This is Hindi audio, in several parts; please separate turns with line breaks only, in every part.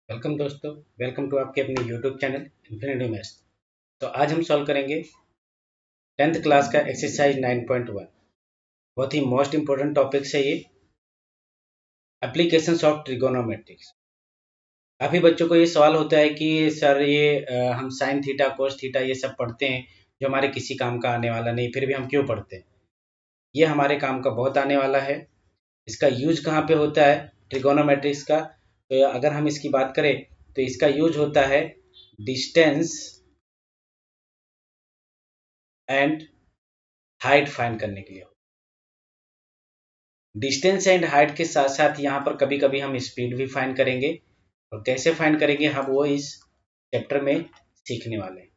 वेलकम दोस्तों। वेलकम टू आपके अपने यूट्यूब चैनल इन्फिनिटी मैथ्स। तो आज हम सॉल्व करेंगे 10th क्लास का एक्सरसाइज 9.1। बहुत ही मोस्ट इम्पोर्टेंट टॉपिक्स है ये, एप्लीकेशंस ऑफ ट्रिगोनोमेट्रिक्स। काफ़ी बच्चों को ये सवाल होता है कि सर ये हम साइन थीटा कोस थीटा ये सब पढ़ते हैं जो हमारे किसी काम का आने वाला नहीं, फिर भी हम क्यों पढ़ते हैं। ये हमारे काम का बहुत आने वाला है। इसका यूज कहाँ पे होता है ट्रिगोनोमेट्रिक्स का। तो अगर हम इसकी बात करें तो इसका यूज होता है डिस्टेंस एंड हाइट फाइंड करने के लिए। डिस्टेंस एंड हाइट के साथ साथ यहाँ पर कभी कभी हम स्पीड भी फाइंड करेंगे, और कैसे फाइंड करेंगे हम वो इस चैप्टर में सीखने वाले हैं।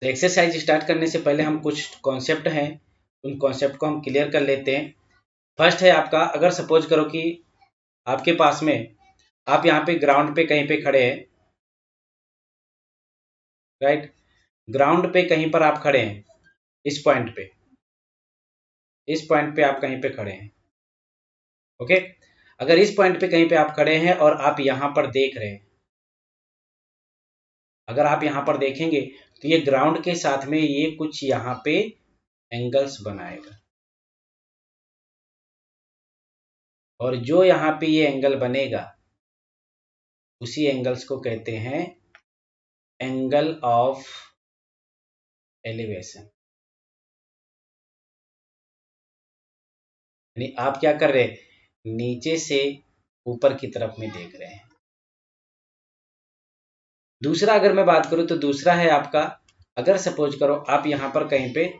तो एक्सरसाइज स्टार्ट करने से पहले हम कुछ कॉन्सेप्ट हैं, उन कॉन्सेप्ट को हम क्लियर कर लेते हैं। फर्स्ट है आपका, अगर सपोज करो कि आपके पास में आप यहाँ पे ग्राउंड पे कहीं पे खड़े हैं, राइट। ग्राउंड पे कहीं पर आप खड़े हैं, इस पॉइंट पे, इस पॉइंट पे आप कहीं पे खड़े हैं, ओके। अगर इस पॉइंट पे कहीं पे आप खड़े हैं और आप यहाँ पर देख रहे हैं, अगर आप यहाँ पर देखेंगे तो ये ग्राउंड के साथ में ये कुछ यहाँ पे एंगल्स बनाएगा, और जो यहाँ पे ये एंगल बनेगा उसी एंगल्स को कहते हैं एंगल ऑफ एलिवेशन। यानी आप क्या कर रहे हैं, नीचे से ऊपर की तरफ में देख रहे हैं। दूसरा अगर मैं बात करूं तो दूसरा है आपका, अगर सपोज करो आप यहाँ पर कहीं पे,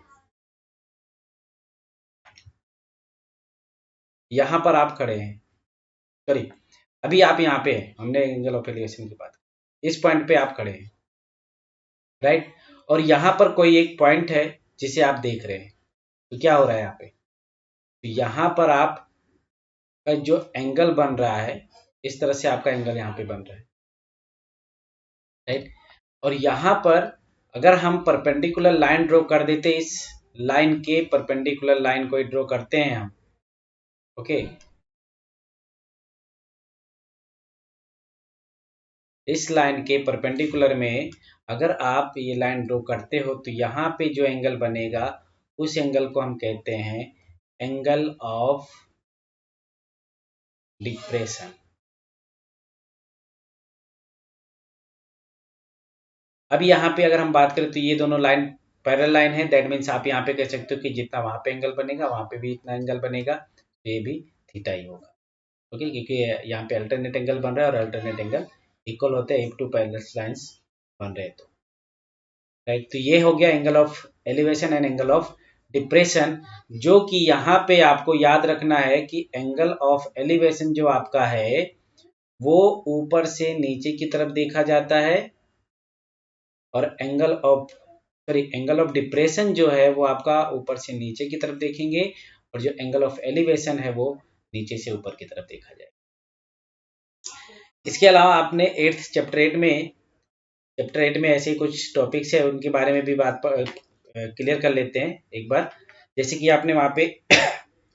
यहाँ पर आप खड़े हैं, सॉरी अभी आप यहाँ पे हैं, हमने एंगल ऑफ एलिवेशन की बात, इस पॉइंट पे आप खड़े हैं, राइट। और यहाँ पर कोई एक पॉइंट है जिसे आप देख रहे हैं। तो क्या हो रहा है यहाँ पे, तो यहाँ पर आप का जो एंगल बन रहा है, इस तरह से आपका एंगल यहाँ पे बन रहा है, राइट। और यहाँ पर अगर हम परपेंडिकुलर लाइन ड्रॉ कर देते, इस लाइन के परपेंडिकुलर लाइन को ड्रॉ करते हैं हम, ओके। इस लाइन के परपेंडिकुलर में अगर आप ये लाइन ड्रॉ करते हो तो यहाँ पे जो एंगल बनेगा उस एंगल को हम कहते हैं एंगल ऑफ डिप्रेशन। अब यहाँ पे अगर हम बात करें तो ये दोनों लाइन पैरेलल लाइन है, दैट मीन्स आप यहाँ पे कह सकते हो कि जितना वहां पे एंगल बनेगा वहां पे भी इतना एंगल बनेगा, तो ये भी थीटा ही होगा, ओके। क्योंकि यहाँ पे अल्टरनेट एंगल बन रहा है और अल्टरनेट एंगल इक्वल होते हैं, एक टू पैरेलल लाइंस बन रहे हैं, तो राइट। तो ये हो गया angle of elevation and angle of depression. जो कि यहाँ पे आपको याद रखना है कि एंगल ऑफ एलिवेशन जो आपका है वो ऊपर से नीचे की तरफ देखा जाता है, और एंगल ऑफ डिप्रेशन जो है वो आपका ऊपर से नीचे की तरफ देखेंगे, और जो एंगल ऑफ एलिवेशन है वो नीचे से ऊपर की तरफ देखा जाएगा। इसके अलावा आपने चैप्टर 8 में ऐसे कुछ टॉपिक्स है, उनके बारे में भी बात क्लियर कर लेते हैं एक बार। जैसे कि आपने वहां पे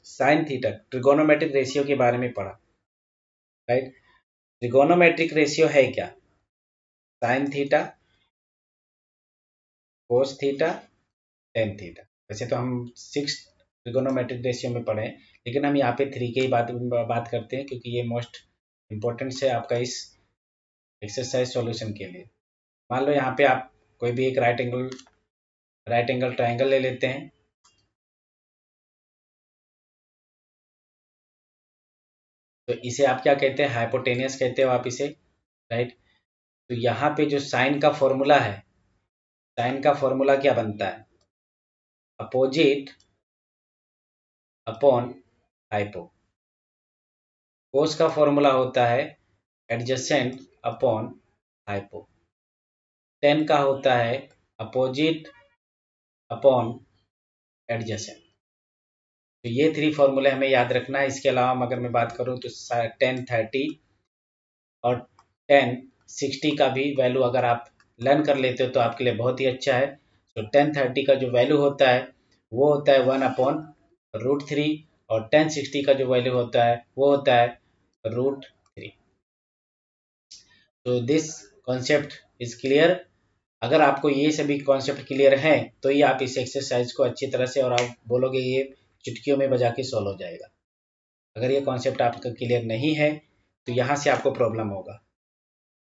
साइन थीटा ट्रिगोनोमेट्रिक रेशियो के बारे में पढ़ा, राइट। ट्रिगोनोमेट्रिक रेशियो है क्या, sine theta cos theta tan theta. वैसे तो हम 6 ट्रिगोनोमेट्रिक रेशियो में पढ़े हैं, लेकिन हम यहाँ पे 3 की ही बात करते हैं क्योंकि ये मोस्ट इम्पोर्टेंट है आपका इस एक्सरसाइज सॉल्यूशन के लिए। मान लो यहाँ पे आप कोई भी एक राइट एंगल ट्राइंगल ले लेते हैं, तो इसे आप क्या कहते हैं, हाइपोटेनियस कहते हो आप इसे, राइट। तो यहाँ पे जो साइन का फॉर्मूला है, साइन का फॉर्मूला क्या बनता है, अपोजिट अपॉन हाइपो। कोस का फॉर्मूला होता है एडजेसेंट अपॉन हाइपो। टेन का होता है अपोजिट अपॉन एडजेसेंट। तो ये 3 फॉर्मूले हमें याद रखना है। इसके अलावा अगर मैं बात करूँ तो 10 30 और 10 60 का भी वैल्यू अगर आप लर्न कर लेते हो तो आपके लिए बहुत ही अच्छा है। तो 10 30 का जो वैल्यू होता है वो होता है 1/√3, और 10 60 का जो वैल्यू होता है वो होता है √3। तो दिस कॉन्सेप्ट इज क्लियर। अगर आपको ये सभी कॉन्सेप्ट क्लियर हैं तो ये आप इस एक्सरसाइज को अच्छी तरह से और आप बोलोगे ये चुटकियों में बजा के सॉल्व हो जाएगा। अगर ये कॉन्सेप्ट आपका क्लियर नहीं है तो यहाँ से आपको प्रॉब्लम होगा।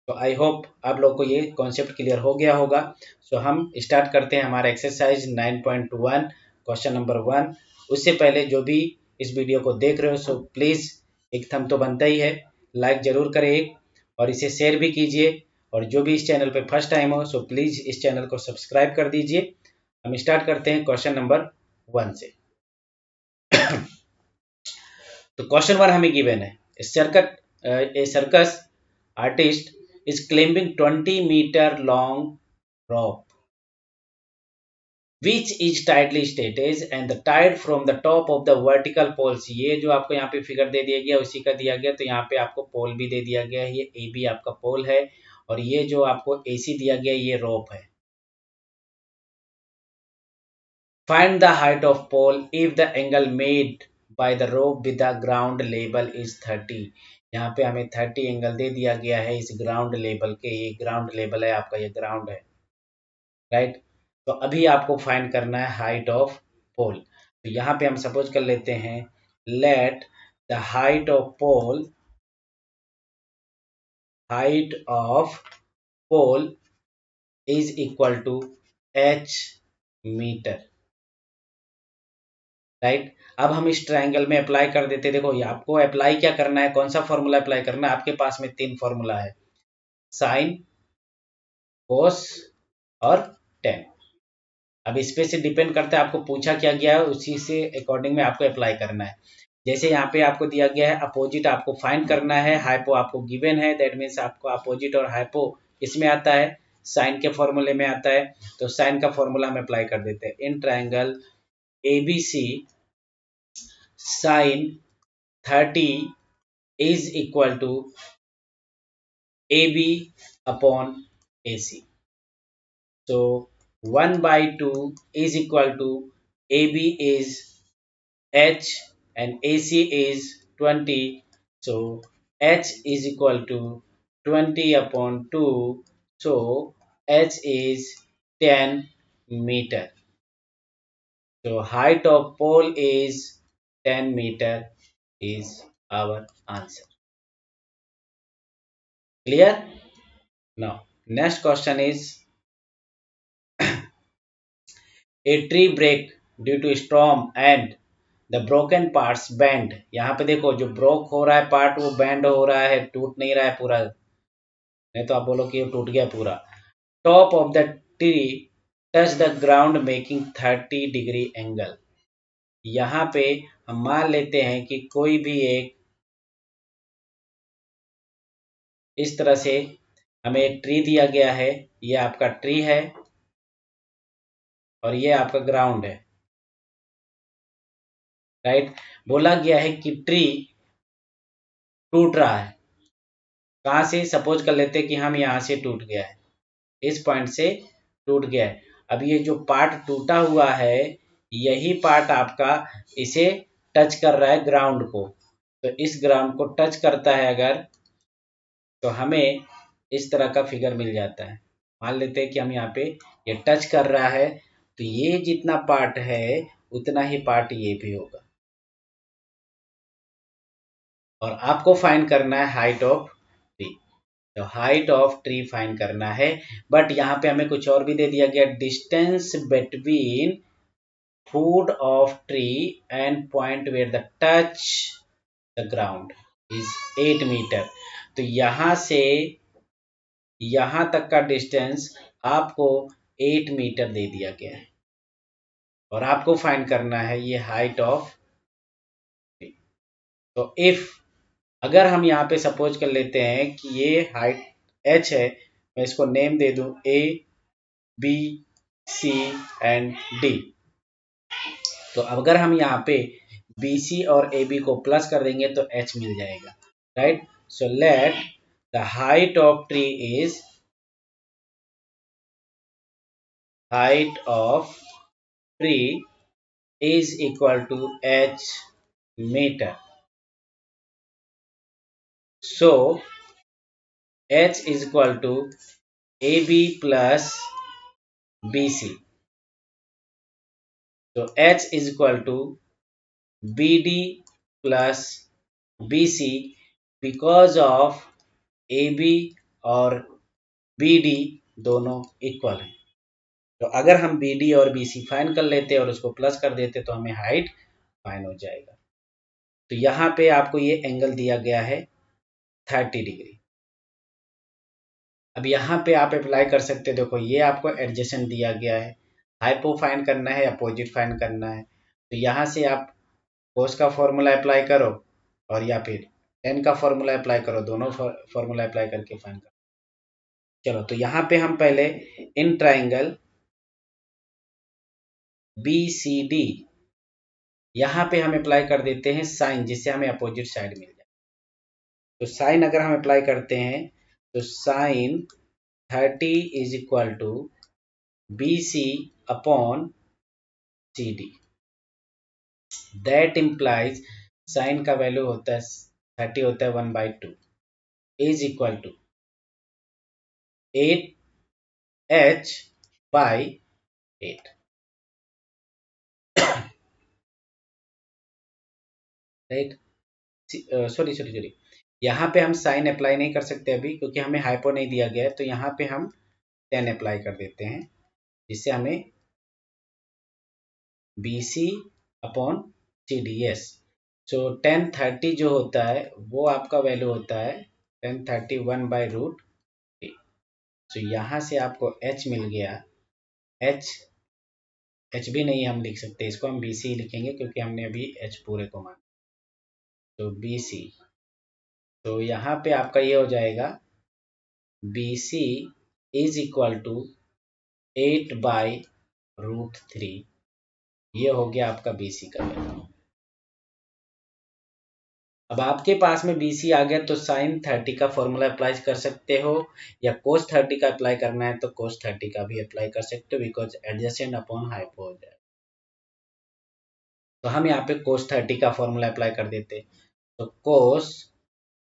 तो आई होप आप लोग को ये कॉन्सेप्ट क्लियर हो गया होगा। सो हम स्टार्ट करते हैं हमारा एक्सरसाइज 9.1 क्वेश्चन नंबर 1। उससे पहले जो भी इस वीडियो को देख रहे हो सो प्लीज़ एक थंब तो बनता ही है, लाइक ज़रूर करें एक, और इसे शेयर भी कीजिए। और जो भी इस चैनल पे फर्स्ट टाइम हो सो प्लीज़ इस चैनल को सब्सक्राइब कर दीजिए। हम स्टार्ट करते हैं क्वेश्चन नंबर 1 से। तो क्वेश्चन 1 हमें गिवन है, ए circus artist is climbing 20 meter long rope which is tightly stretched and the tied from the top of the vertical poles। ये जो आपको यहाँ पे फिगर दे दिया गया उसी का दिया गया, तो यहाँ पे आपको पोल भी दे दिया गया है, ये ए बी आपका पोल है और ये जो आपको एसी दिया गया ये रोप है। Find the height of pole if the angle made by the rope with the ground level is 30। यहाँ पे हमें 30 एंगल दे दिया गया है इस ग्राउंड लेवल के, ये ग्राउंड लेवल है आपका, ये ग्राउंड है, राइट। तो अभी आपको फाइंड करना है हाइट ऑफ पोल। तो यहाँ पे हम सपोज कर लेते हैं let the height of pole is equal to h metre, right. अब हम इस ट्रायंगल में अप्लाई कर देते हैं। देखो ये आपको अप्लाई क्या करना है, कौन सा फॉर्मूला अप्लाई करना है, आपके पास में 3 फॉर्मूला है, साइन, कोस और टेन। अब इस पे से डिपेंड करता है आपको पूछा क्या गया है, उसी से अकॉर्डिंग में आपको अप्लाई करना है। जैसे यहाँ पे आपको दिया गया है अपोजिट आपको फाइंड करना है, हाइपो आपको गिवन है, दैट मीन्स आपको अपोजिट और हाइपो इसमें आता है, साइन के फॉर्मूले में आता है। तो साइन का फॉर्मूला हम अप्लाई कर देते हैं, in triangle A B C sine 30 is equal to A B upon A C. So 1 by 2 is equal to AB is H and AC is 20. So H is equal to 20 upon 2. So H is 10 meter. So height of pole is 10 meter is our answer. Clear? Now next question is a tree break due to storm and the broken parts band. यहाँ पे देखो जो ब्रोक हो रहा है पार्ट वो बैंड हो रहा है, टूट नहीं रहा है पूरा, नहीं तो आप बोलो कि ये टूट गया पूरा। Top of the tree touch the ground making 30 degree angle. यहाँ पे हम मान लेते हैं कि कोई भी एक इस तरह से हमें एक ट्री दिया गया है, ये आपका ट्री है और ये आपका ग्राउंड है, राइट। बोला गया है कि ट्री टूट रहा है, कहाँ से, सपोज कर लेते हैं कि हम यहाँ से टूट गया है, इस पॉइंट से टूट गया है। अब ये जो पार्ट टूटा हुआ है यही पार्ट आपका इसे टच कर रहा है ग्राउंड को, तो इस ग्राउंड को टच करता है अगर, तो हमें इस तरह का फिगर मिल जाता है। मान लेते हैं कि हम यहाँ पे ये टच कर रहा है तो ये जितना पार्ट है उतना ही पार्ट ये भी होगा, और आपको फाइंड करना है हाइट ऑफ ट्री। तो हाइट ऑफ ट्री फाइंड करना है, बट यहाँ पे हमें कुछ और भी दे दिया गया, distance between foot of tree and point where the touch the ground is 8 meter. तो यहाँ से यहाँ तक का डिस्टेंस आपको 8 मीटर दे दिया गया है और आपको फाइंड करना है ये हाइट ऑफ ट्री। तो इफ अगर हम यहाँ पे सपोज कर लेते हैं कि ये हाइट h है, मैं इसको नेम दे दूं A B C and D. तो अगर हम यहाँ पे बी सी और ए बी को प्लस कर देंगे तो h मिल जाएगा, right. So let the height of tree is, height of tree is equal to h meter. So H is equal to AB plus BC. So H is equal to BD plus BC because of AB और BD दोनों इक्वल हैं। तो अगर हम BD और BC फाइन कर लेते और उसको प्लस कर देते तो हमें हाइट फाइन हो जाएगा। तो यहाँ पे आपको ये एंगल दिया गया है 30 डिग्री। अब यहाँ पे आप अप्लाई कर सकते हैं। देखो ये आपको एडजेसेंट दिया गया है, हाइपो फाइन करना है, अपोजिट फाइन करना है। तो यहाँ से आप कोस का फॉर्मूला अप्लाई करो और या फिर टेन का फॉर्मूला अप्लाई करो, दोनों फॉर्मूला अप्लाई करके फाइन करो। चलो तो यहाँ पे हम पहले इन ट्राइंगल BCD यहाँ पे हम अप्लाई कर देते हैं साइन, जिससे हमें अपोजिट साइड मिल जाए। तो साइन अगर हम अप्लाई करते हैं तो sine 30 is equal to BC upon CD। That implies sine का वैल्यू होता है 30 होता है 1/2 is equal to 8H by 8। Right, sorry यहाँ पे हम साइन अप्लाई नहीं कर सकते अभी, क्योंकि हमें हाइपो नहीं दिया गया है। तो यहाँ पे हम 10 अप्लाई कर देते हैं, जिससे हमें BC अपॉन CD। यस, सो 1030 जो होता है वो आपका वैल्यू होता है 1031/√3। तो यहाँ से आपको H मिल गया। H भी नहीं हम लिख सकते, इसको हम BC लिखेंगे क्योंकि हमने अभी H पूरे को माना। तो BC, तो यहाँ पे आपका ये हो जाएगा BC इज इक्वल टू 8/√3। ये हो गया आपका BC का वैल्यू। अब आपके पास में BC आ गया तो साइन 30 का फॉर्मूला अप्लाई कर सकते हो, या कोस 30 का अप्लाई करना है तो कोस 30 का भी अप्लाई कर सकते हो, बिकॉज एडजेसेंट अपॉन हाइपो हो जाए। तो हम यहाँ पे कोस 30 का फॉर्मूला अप्लाई कर देते। तो कोस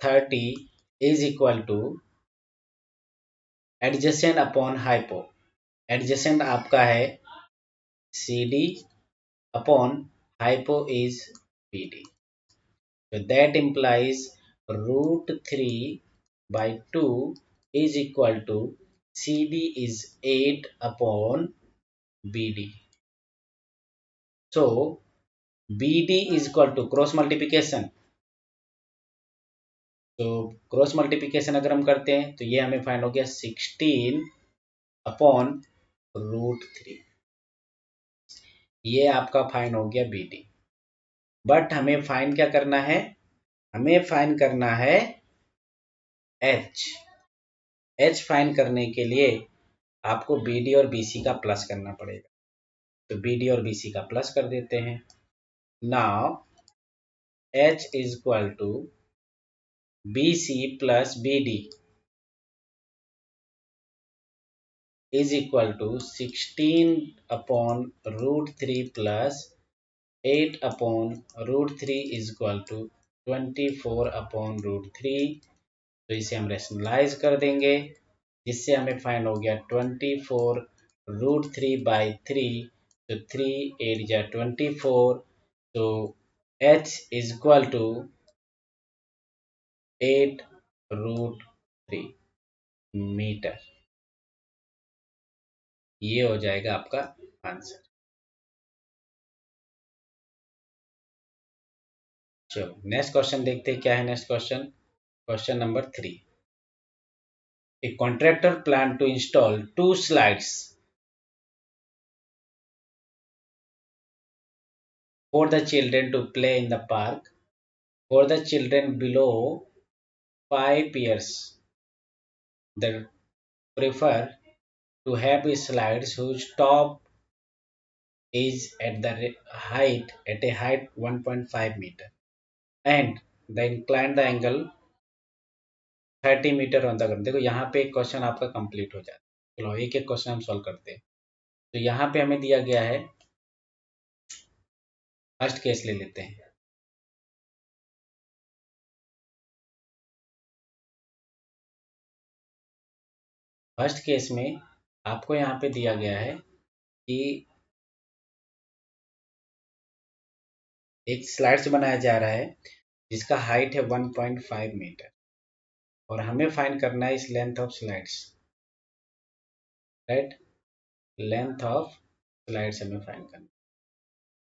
30 is equal two adjacent upon hypo. Adjacent आपका है CD upon hypo is BD। So that implies √3/2 is equal to CD is 8 upon BD. So BD is equal to cross multiplication. तो क्रॉस मल्टीप्लिकेशन अगर हम करते हैं तो ये हमें फाइंड हो गया 16 अपॉन √3। ये आपका फाइन हो गया BD। बट हमें फाइन क्या करना है? हमें फाइन करना है H फाइन करने के लिए आपको BD और BC का प्लस करना पड़ेगा। तो BD और BC का प्लस कर देते हैं। Now H is equal to BC plus BD is equal to 16 upon √3 plus 8 upon √3 is equal to 24 upon √3। तो इसे हम रेशनलाइज कर देंगे, जिससे हमें फाइंड हो गया 24√3/3। तो 3 8 जा 24। तो H is equal to 8√3 metre. ये हो जाएगा आपका आंसर। चलो नेक्स्ट क्वेश्चन देखते हैं क्या है। Next question, question number 3। A contractor planned to install 2 slides for the children to play in the park. For the children below 5 years, they prefer to have slides whose top is at a height 1.5 meter and the inclined the angle 30 metre on the ground. देखो यहाँ पे एक क्वेश्चन आपका कंप्लीट हो जाता है। चलो एक एक क्वेश्चन हम सॉल्व करते हैं। तो यहाँ पे हमें दिया गया है, फर्स्ट केस ले लेते हैं। फर्स्ट केस में आपको यहाँ पे दिया गया है कि एक स्लाइड्स बनाया जा रहा है जिसका हाइट है 1.5 मीटर और हमें फाइंड करना है इस length of slides, right. Length of slides हमें फाइंड करना है।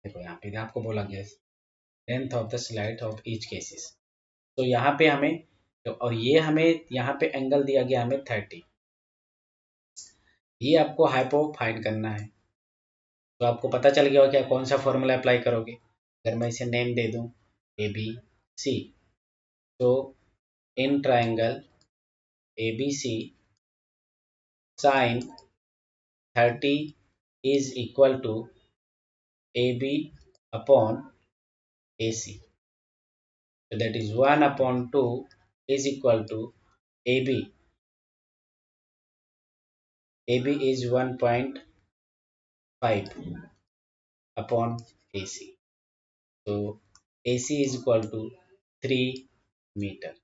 देखो यहाँ पे आपको बोला गया है length of the slide of each cases. तो यहाँ पे हमें और ये हमें यहाँ पे एंगल दिया गया हमें 30, ये आपको हाइपो फाइंड करना है। तो आपको पता चल गया हो क्या कौन सा फॉर्मूला अप्लाई करोगे। अगर मैं इसे नेम दे दूं ए बी सी, तो in triangle A B C sine 30 is equal to A B upon A C, so that is 1 upon 2 is equal to AB. AB is 1.5 upon AC. So AC is equal to 3 meter.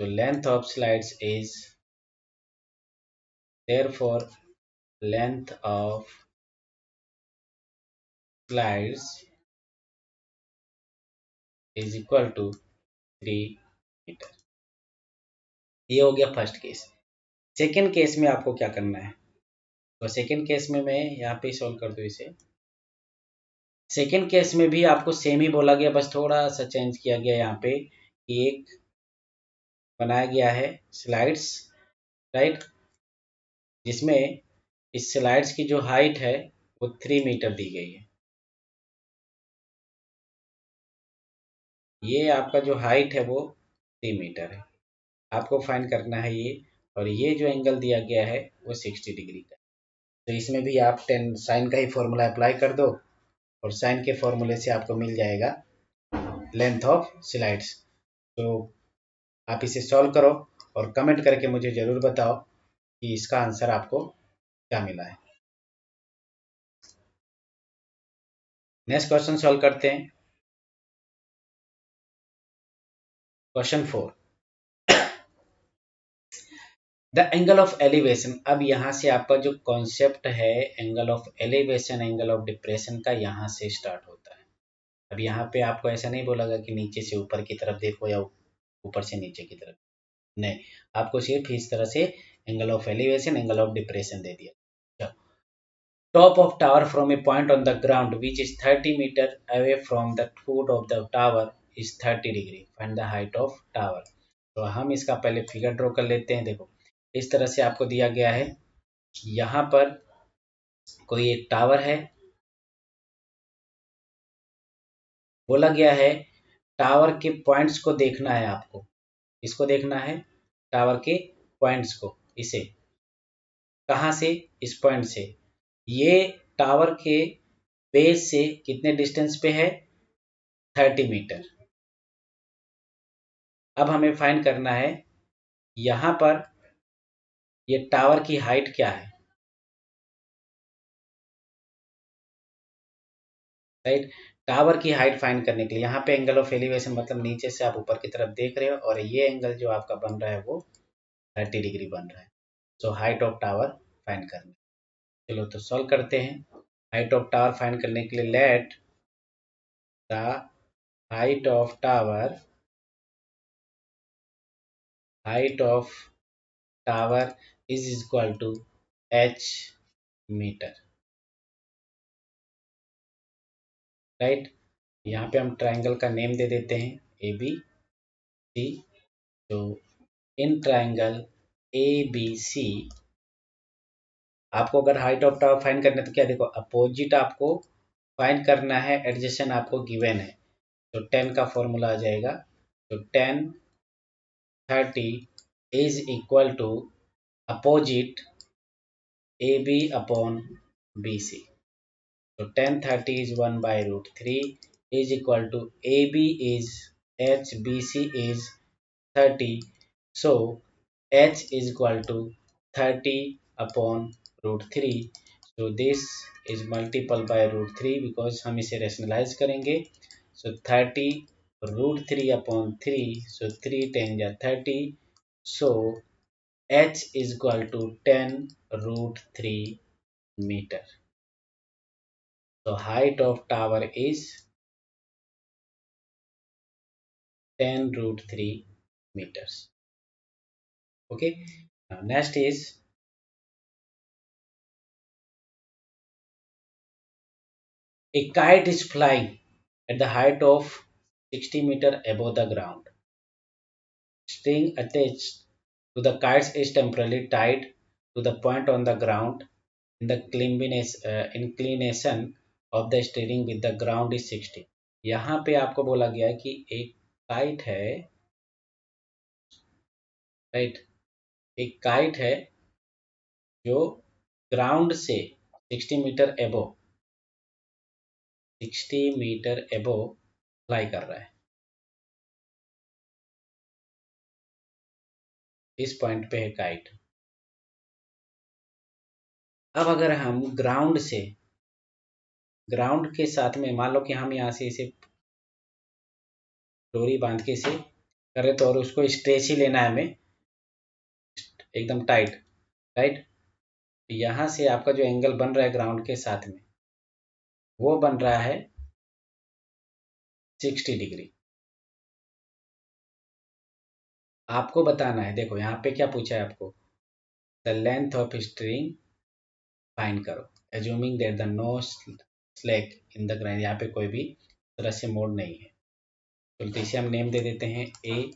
So length of slides is, therefore length of slides is equal to 3 meter. ये हो गया फर्स्ट केस। सेकेंड केस में आपको क्या करना है, तो सेकेंड केस में मैं यहाँ पे सॉल्व कर दूँ इसे। सेकेंड केस में भी आपको सेम ही बोला गया, बस थोड़ा सा चेंज किया गया यहाँ पे कि एक बनाया गया है स्लाइड्स, राइट, जिसमें इस स्लाइड्स की जो हाइट है वो 3 मीटर दी गई है। ये आपका जो हाइट है वो 3 मीटर है, आपको फाइंड करना है ये। और ये जो एंगल दिया गया है वो 60 डिग्री का। तो इसमें भी आप टेन साइन का ही फॉर्मूला अप्लाई कर दो और साइन के फॉर्मूले से आपको मिल जाएगा लेंथ ऑफ स्लाइड्स। तो आप इसे सॉल्व करो और कमेंट करके मुझे ज़रूर बताओ कि इसका आंसर आपको क्या मिला है। नेक्स्ट क्वेश्चन सॉल्व करते हैं। Question 4, the angle of elevation. अब यहाँ से आपका जो कॉन्सेप्ट है angle of elevation, angle of depression का, यहाँ से स्टार्ट होता है। अब यहाँ पे आपको ऐसा नहीं बोला कि नीचे से ऊपर की तरफ देखो या ऊपर से नीचे की तरफ, नहीं, आपको सिर्फ इस तरह से angle of elevation, angle of depression दे दिया। Top of tower from a point on the ground which is 30 meter away from the foot of the tower is 30 degree. Find the height of tower. तो हम इसका पहले फिगर ड्रॉ कर लेते हैं। देखो इस तरह से आपको दिया गया है, यहाँ पर कोई एक टावर है, बोला गया है टावर के पॉइंट्स को देखना है आपको। इसको देखना है टावर के पॉइंट्स को, इसे कहाँ से, इस पॉइंट से। ये टावर के बेस से कितने डिस्टेंस पे है, 30 मीटर। अब हमें फाइंड करना है यहाँ पर ये टावर की हाइट क्या है, राइट। टावर की हाइट फाइंड करने के लिए यहाँ पे एंगल ऑफ एलिवेशन मतलब नीचे से आप ऊपर की तरफ देख रहे हो और ये एंगल जो आपका बन रहा है वो 30 डिग्री बन रहा है। So height of tower find करना। चलो तो सॉल्व करते हैं। हाइट ऑफ टावर फाइंड करने के लिए let the height of tower, height of tower is equal to h metre, right. यहाँ पे हम ट्राइंगल का नेम दे देते हैं ए बी सी। तो इन ट्राइंगल ए बी सी आपको अगर हाइट ऑफ टावर फाइंड करना है तो क्या देखो अपोजिट आपको फाइंड करना है, एडजेसेंट आपको गिवन है। तो 10 का फॉर्मूला आ जाएगा। तो 10 30 is equal to opposite A B upon B C. तो 10 30 is 1 by root 3 is equal to AB is H, BC is 30. So H is equal to 30 upon root 3. So this is multiple by root 3 because हम इसे rationalize करेंगे। So 30 root 3 upon 3. So 3 10 या 30. So h is equal to 10√3 meter. So height of tower is 10√3 meters. Okay. Now next is a kite is flying at the height of 60 meter above the ground. String attached to the kite is temporarily tied to the point on the ground and the inclination of the steering with the ground is 60. यहाँ पे आपको बोला गया है कि एक काइट है, राइट, एक काइट है जो ग्राउंड से 60 मीटर एबो 60 मीटर एबो फ्लाई कर रहा है। इस पॉइंट पे है काइट। अब अगर हम ग्राउंड के साथ में मान लो कि हम यहाँ से इसे डोरी बांध के इसे करें तो, और उसको स्ट्रेच ही लेना है हमें एकदम टाइट, राइट। यहाँ से आपका जो एंगल बन रहा है ग्राउंड के साथ में वो बन रहा है 60 डिग्री। आपको बताना है, देखो यहाँ पे क्या पूछा है आपको, the length of string find करो, assuming that the no slack in the ground. यहाँ पे कोई भी तरह से मोड नहीं है, तो इसे हम नेम दे देते हैं A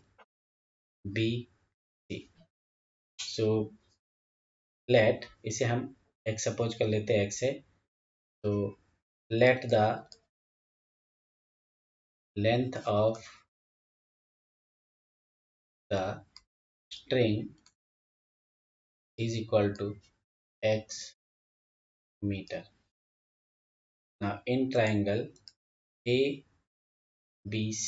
B C. So let, इसे हम एक्स सपोज कर लेते हैं, एक्स है, तो let the length of the string is equal to x meter. Now in triangle ABC,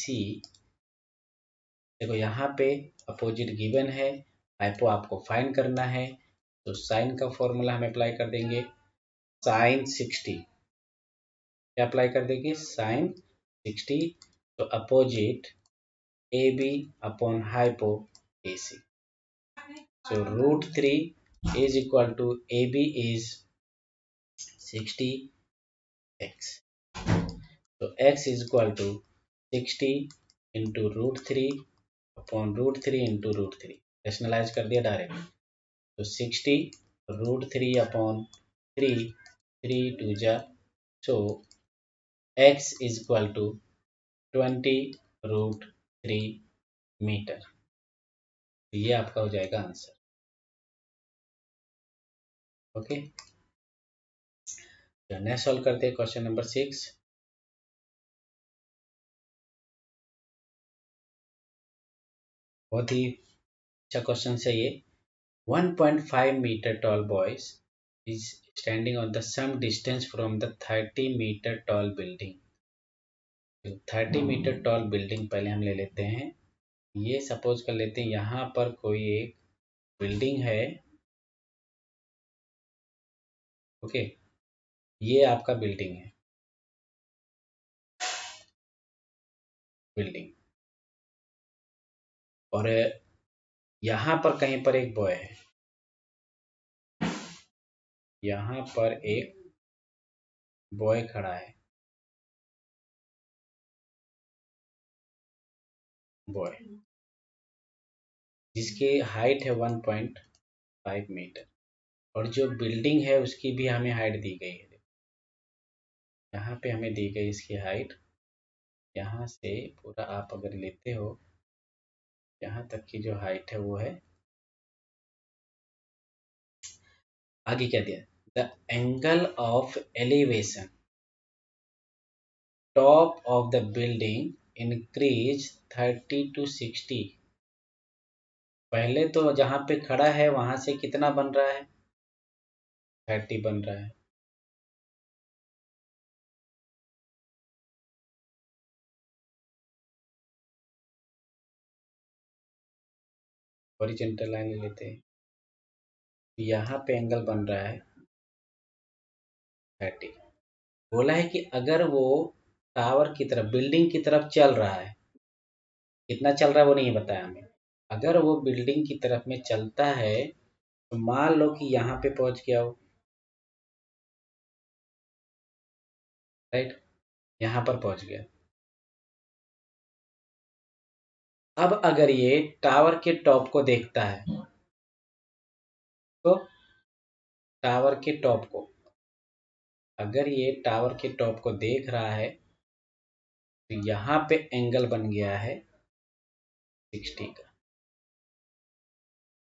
देखो यहाँ पे अपोजिट गिवन है, हाइपो आपको फाइंड करना है, तो साइन का फॉर्मूला हम अप्लाई कर देंगे, साइन 60 क्या अप्लाई कर देंगे, साइन 60, तो opposite AB upon hypo AC। So √3 is equal to AB is 60x. So x is equal to 60 into √3 upon √3 into √3, rationalise कर दिया डायरेक्ट, तो 60 √3 अपॉन 3, 3 2 जा, so x is equal to 20√3 metre. ये आपका हो जाएगा आंसर। ओके, नेक्स्ट सॉल्व करते हैं क्वेश्चन नंबर 6। बहुत ही अच्छा क्वेश्चन है ये। 1.5 meter tall boys is standing on the some distance from the 30 meter tall building। 30 metre tall building पहले हम ले लेते हैं। ये सपोज कर लेते हैं यहाँ पर कोई एक बिल्डिंग है, ओके, ये आपका बिल्डिंग है, बिल्डिंग, और यहाँ पर कहीं पर एक बॉय है, यहाँ पर एक बॉय खड़ा है, बॉय जिसकी हाइट है 1.5 मीटर, और जो बिल्डिंग है उसकी भी हमें हाइट दी गई है। यहाँ पे हमें दी गई इसकी हाइट, यहाँ से पूरा आप अगर लेते हो यहाँ तक की जो हाइट है वो है, आगे क्या दिया, the angle of elevation top of the building increase 30 to 60। पहले तो जहाँ पे खड़ा है वहां से कितना बन रहा है, 30 बन रहा है, हॉरिजॉन्टल लाइन ले लेते हैं, यहाँ पे एंगल बन रहा है 30। बोला है कि अगर वो टावर की तरफ, बिल्डिंग की तरफ चल रहा है, कितना चल रहा है वो नहीं बताया हमें, अगर वो बिल्डिंग की तरफ में चलता है तो मान लो कि यहाँ पे पहुंच गया हो, राइट, यहाँ पर पहुंच गया। अब अगर ये टावर के टॉप को देखता है तो टावर के टॉप को, अगर ये टावर के टॉप को देख रहा है तो यहाँ पे एंगल बन गया है 60 का।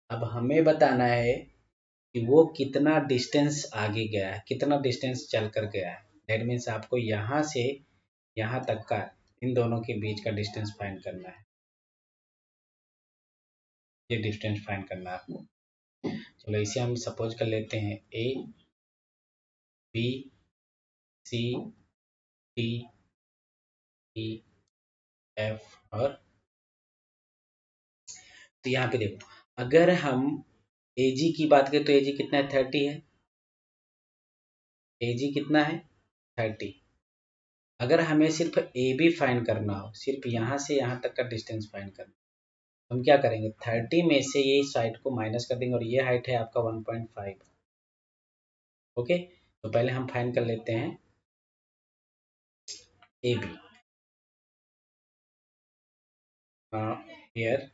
अब हमें बताना है कि वो कितना डिस्टेंस आगे गया है, कितना डिस्टेंस चल कर गया है। दैट मीन्स आपको यहाँ से यहाँ तक का, इन दोनों के बीच का डिस्टेंस फाइंड करना है। ये डिस्टेंस फाइंड करना है आपको। चलो इसे हम सपोज कर लेते हैं A B C D E F और, तो यहाँ पे देखो, अगर हम एजी की बात करें तो एजी कितना है, 30 है। एजी कितना है, 30। अगर हमें सिर्फ ए बी फाइंड करना हो, सिर्फ यहाँ से यहाँ तक का डिस्टेंस फाइंड करना, हम क्या करेंगे, 30 में से ये साइड को माइनस कर देंगे और ये हाइट है आपका 1.5। ओके, तो पहले हम फाइंड कर लेते हैं A B. Here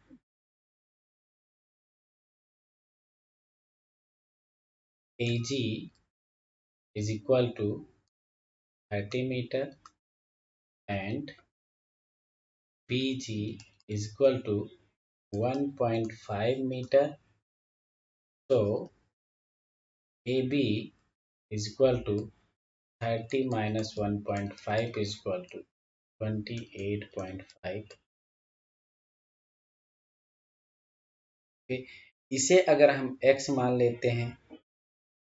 A G is equal to 30 meter and BG is equal to 1.5 meter. So AB is equal to 30 minus 1.5 is equal to 28.5. इसे अगर हम x मान लेते हैं,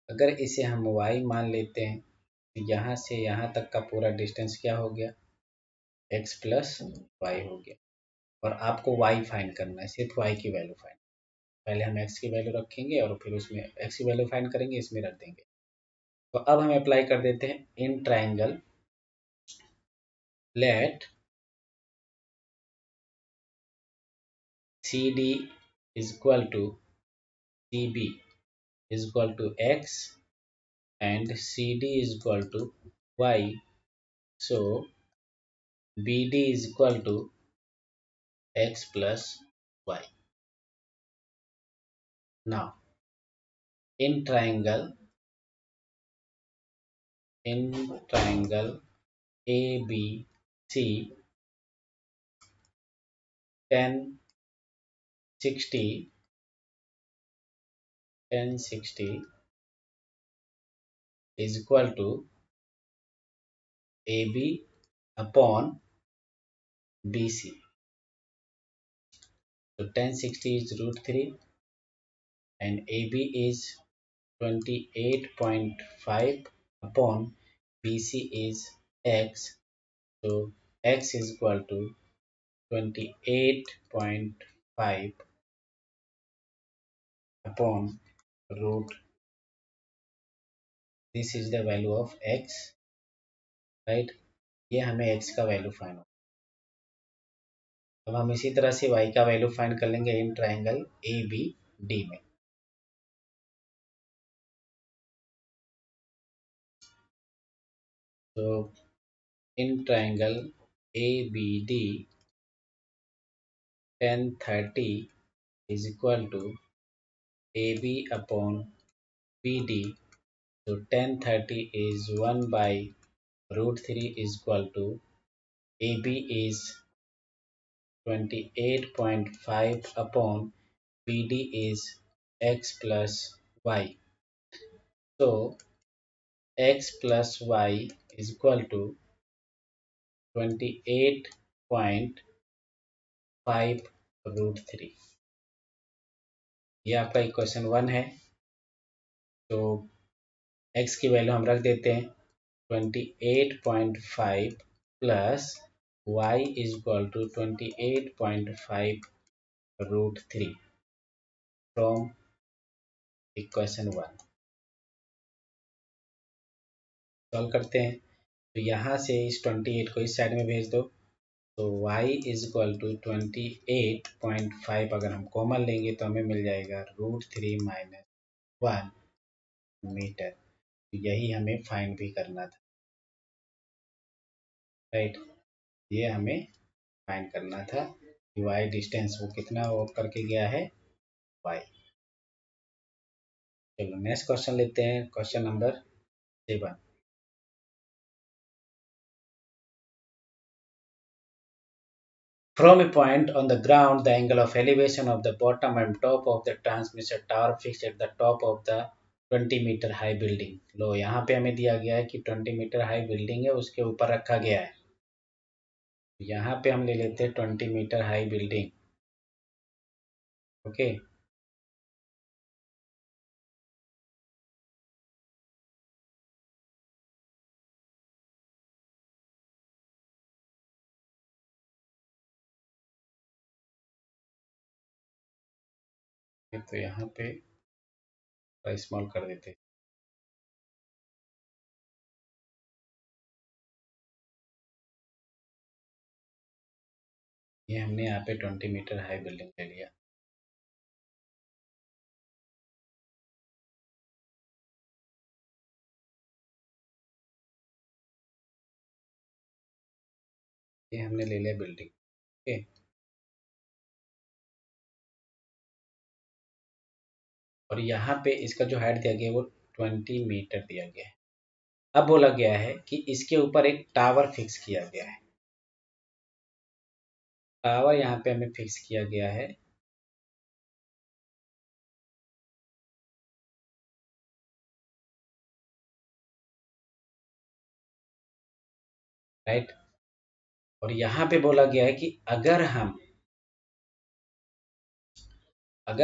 अगर इसे हम y मान लेते हैं, तो यहाँ से यहाँ तक का पूरा डिस्टेंस क्या हो गया, x प्लस वाई हो गया। और आपको y फाइंड करना है, सिर्फ y की वैल्यू फाइंड। पहले हम x की वैल्यू रखेंगे और फिर उसमें x की वैल्यू फाइंड करेंगे, इसमें रख देंगे। तो अब हम अप्लाई कर देते हैं in triangle let C D is equal to C B is equal to x and CD is equal to y. So BD is equal to x plus y. Now in triangle ABC, 10 60 is equal to AB upon BC. So 1060 is root 3 and AB is 28.5 upon BC is x. So x is equal to 28.5 upon root. This is the value of x, right? ये हमें x का वैल्यू फाइंड हो। अब हम इसी तरह से y का वैल्यू फाइंड कर लेंगे in triangle A B D में। तो in triangle A B D 1030 is equal to AB upon BD. So 1030 is 1 by root 3 is equal to AB is 28.5 upon BD is x plus y. So x plus y is equal to 28.5 root 3। ये आपका इक्वेशन 1 है। तो x की वैल्यू हम रख देते हैं 28.5 plus y is equal to 28.5 root 3 from equation 1। Solve करते हैं। तो यहाँ से इस 28 को इस साइड में भेज दो, तो y इज इक्वल टू 28.5 अगर हम कॉमन लेंगे तो हमें मिल जाएगा √3 - 1 मीटर। तो यही हमें फाइंड भी करना था, राइट। ये हमें फाइंड करना था कि y डिस्टेंस वो कितना वो करके गया है, y। चलो नेक्स्ट क्वेश्चन लेते हैं, question number 7। From a point on the ground, the angle of elevation of the bottom and top of the transmission tower fixed at the top of the 20 metre high building. लो यहाँ पे हमें दिया गया है कि 20 मीटर हाई बिल्डिंग है, उसके ऊपर रखा गया है। यहाँ पे हम ले लेते हैं 20 मीटर हाई बिल्डिंग, ओके। तो यहाँ पे स्मॉल कर देते हैं। ये हमने यहाँ पे 20 मीटर हाई बिल्डिंग ले लिया। ये हमने ले लिया बिल्डिंग, ओके। और यहाँ पे इसका जो हाइट दिया गया है वो 20 मीटर दिया गया है। अब बोला गया है कि इसके ऊपर एक टावर फिक्स किया गया है। टावर यहाँ पे हमें फिक्स किया गया है, राइट। और यहाँ पे बोला गया है कि अगर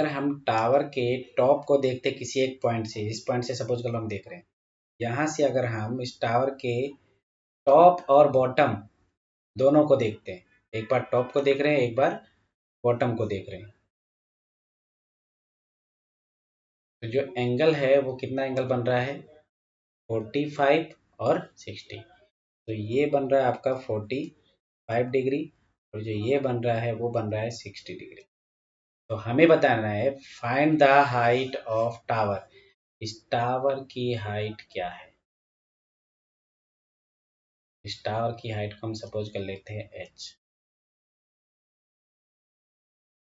हम टावर के टॉप को देखते किसी एक पॉइंट से, इस पॉइंट से सपोज कर लो हम देख रहे हैं, यहाँ से अगर हम इस टावर के टॉप और बॉटम दोनों को देखते हैं, एक बार टॉप को देख रहे हैं, एक बार बॉटम को देख रहे हैं, तो जो एंगल है वो कितना एंगल बन रहा है, 45 और 60। तो ये बन रहा है आपका 45 डिग्री, और जो ये बन रहा है वो बन रहा है 60 डिग्री। तो हमें बताना है find the height of tower. इस टावर की हाइट क्या है। इस टावर की हाइट को हम सपोज कर लेते हैं h,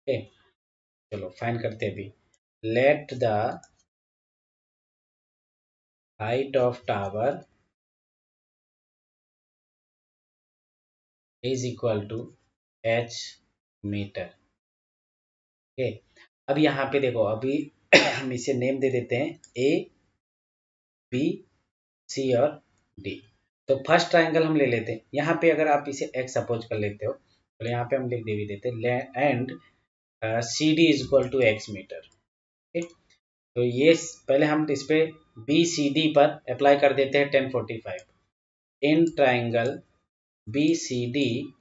ओके। चलो फाइंड करते हैं अभी। Let the height of tower is equal to h metre, okay. अब यहाँ पे देखो, अभी हम इसे नेम दे देते हैं ए बी सी और डी। तो फर्स्ट ट्राइंगल हम ले लेते हैं। यहाँ पे अगर आप इसे x सपोज कर लेते हो तो यहाँ पे हम लिख दे भी देते हैं and C D is equal to x metre, ठीक। तो ये पहले हम इस पे बी सी डी पर अप्लाई कर देते हैं 1045। In triangle B C D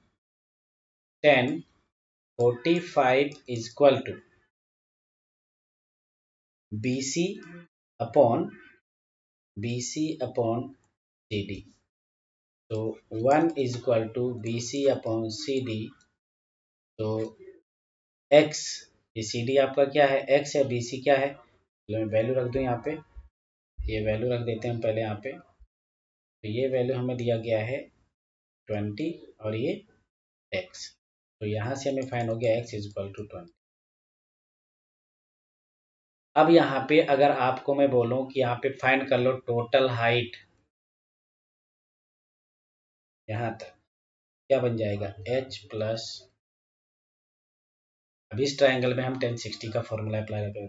1045 is equal to B C upon C D. तो 1 is equal to B C upon C D. तो x, ये सी डी आपका क्या है, x है, बी सी क्या है, मैं वैल्यू रख दूं यहाँ पे, ये वैल्यू रख देते हैं हम पहले यहाँ पे। तो ये वैल्यू हमें दिया गया है 20 और ये x। तो यहाँ से हमें फाइंड हो गया x इज इक्वल टू 20। अब यहाँ पे अगर आपको मैं बोलूँ कि यहाँ पे फाइंड कर लो टोटल हाइट, यहाँ तक क्या बन जाएगा h प्लस, अब इस ट्राइंगल में हम 1060 का फॉर्मूला अप्लाई करें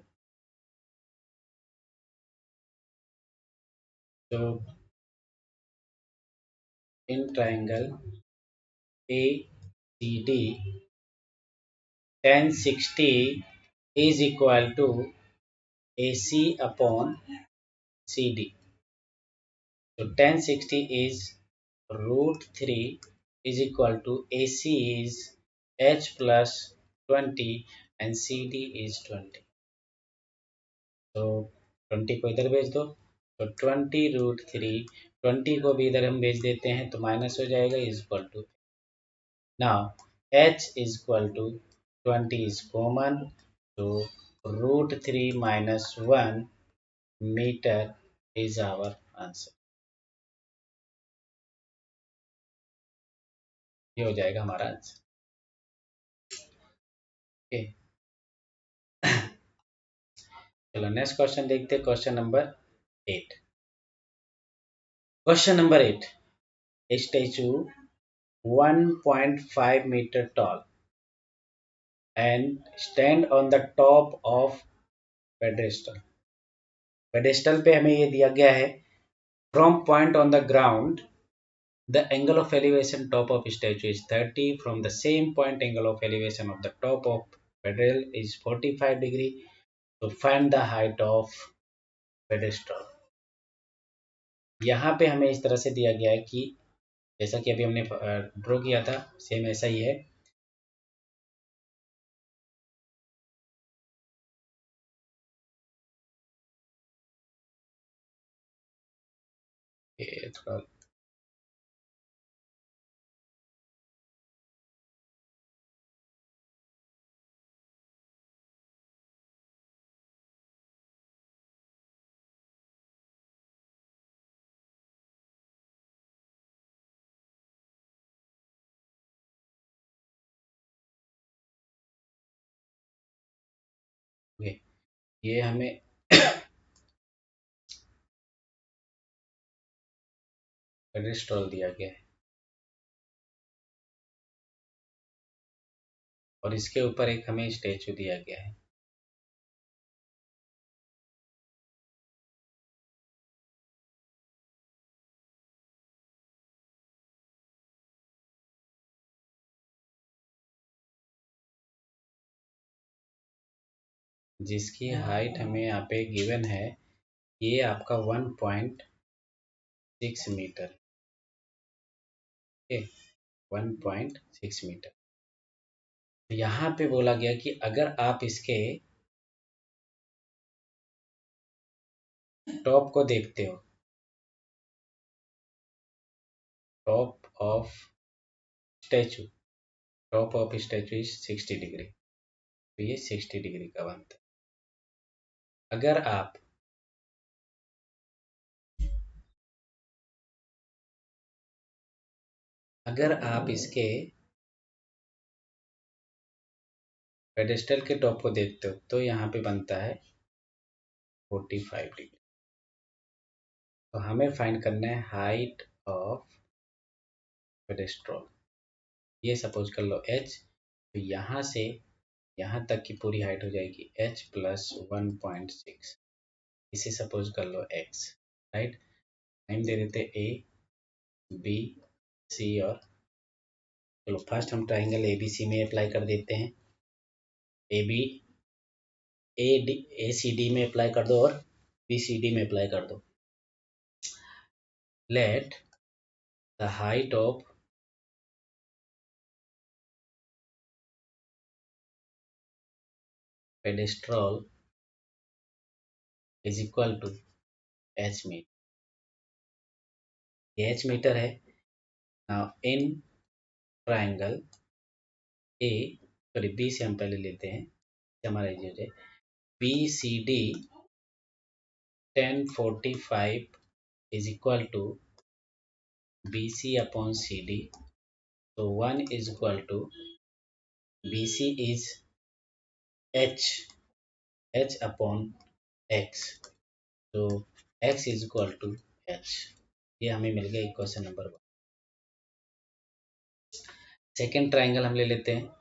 तो in triangle A C D 1060 is equal to AC upon CD. So 1060 is √3 is equal to AC is H plus 20 and CD is 20. तो 20 को इधर भेज दो, तो 20 √3, 20 को भी इधर हम भेज देते हैं तो माइनस हो जाएगा is equal to. Now h is equal to 20 is common, so root 3 minus 1 meter is our answer. ये हो जाएगा हमारा आंसर। ओके, चलो नेक्स्ट क्वेश्चन देखते हैं, question number 8। Question number 8, statue 1.5 meter tall and stand on the top of pedestal। Pedestal पे हमें ये दिया गया है, from point on the ground the angle of elevation top of statue is 30, from the same point angle of elevation of the top of pedestal is 45 degree, so find the height of pedestal। यहाँ पे हमें इस तरह से दिया गया है कि जैसा कि अभी हमने ड्रॉ किया था सेम ऐसा ही है। ये थोड़ा ये हमें पेडेस्टल दिया गया है और इसके ऊपर एक हमें स्टैचू दिया गया है। जिसकी हाइट हमें यहाँ पे गिवन है, ये आपका 1.6 मीटर। Okay, 1.6 metre. यहाँ पे बोला गया कि अगर आप इसके टॉप को देखते हो, top of statute, top of statute is 60 degree, तो ये 60 डिग्री का बनता है। अगर आप इसके पेडेस्टल के टॉप को देखते हो तो यहाँ पे बनता है 45 डिग्री। तो हमें फाइंड करना है हाइट ऑफ पेडेस्ट्रल। ये सपोज कर लो h, तो यहाँ से यहाँ तक की पूरी हाइट हो जाएगी h प्लस 1.6, इसे सपोज कर लो x, राइट। टाइम दे देते a b c, और चलो फर्स्ट हम ट्राइंगल ए बी सी में अप्लाई कर देते हैं। A B A C D में अप्लाई कर दो और बी सी डी में अप्लाई कर दो। Let the height of pedestal is equal to H metre. ये एच मीटर है। Now in triangle A, sorry B से हम पहले लेते हैं, हमारा जो है B C D 1045 is equal to B C upon C D, तो 1 is equal to B C is H upon x, तो x is equal to H. ये हमें मिल गया इक्वेशन नंबर 1। सेकेंड ट्राइंगल हम ले लेते हैं।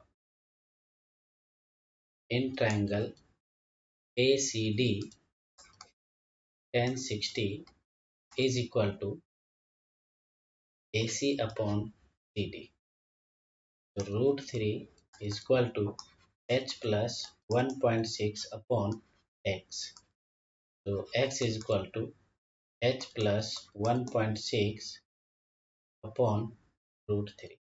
In triangle A C D 1060 is equal to A C upon C D, तो root 3 is equal to h plus 1.6 upon x, तो x is equal to h plus 1.6 upon root 3।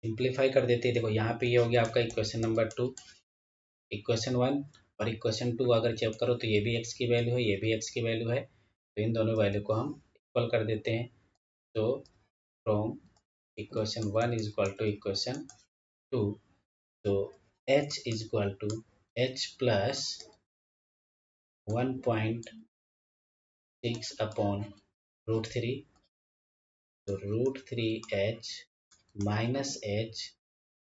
Simplify कर देते हैं। देखो यहाँ पे ये हो गया आपका इक्वेशन नंबर 2, इक्वेशन 1 और इक्वेशन 2 अगर चेक करो तो ये भी x की वैल्यू है, ये भी x की वैल्यू है, तो इन दोनों वैल्यू को हम इक्वल कर देते हैं। So from equation 1 is equal to equation 2. So h is equal to h plus 1.6 upon root 3. So root 3h minus h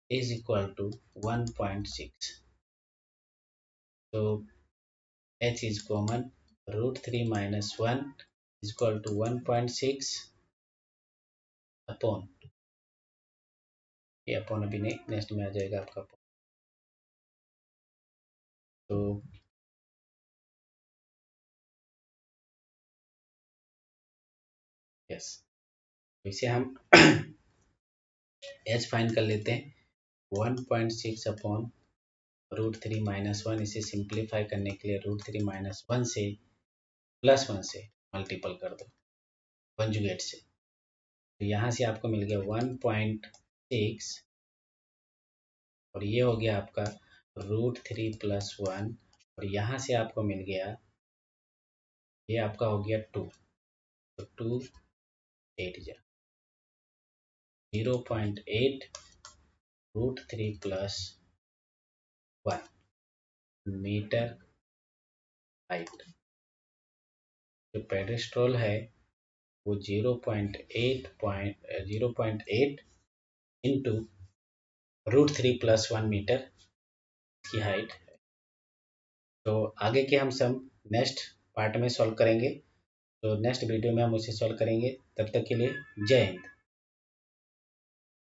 is equal to 1.6. So h is common. Root 3 minus 1 is equal to 1.6 upon, ये अपॉन अभी नहीं, नेक्स्ट में आ जाएगा आपका अपॉन। तो यस, इसे हम एच फाइंड कर लेते हैं। 1.6 अपॉन रूट 3 माइनस 1, इसे सिंप्लीफाई करने के लिए रूट 3 माइनस 1 से प्लस 1 से मल्टीपल कर दो कंजुगेट से। तो यहाँ से आपको मिल गया 1.6 और ये हो गया आपका रूट 3 प्लस 1 और यहाँ से आपको मिल गया, ये आपका हो गया 2। तो 2 8 जा 0.8 रूट 3 प्लस 1 मीटर हाइट। जो पेडेस्ट्रॉल है वो 0.8 इंटू रूट 3 प्लस 1 मीटर की हाइट है। तो आगे के हम सम नेक्स्ट पार्ट में सॉल्व करेंगे। तो नेक्स्ट वीडियो में हम उसे सॉल्व करेंगे। तब तक के लिए जय हिंद।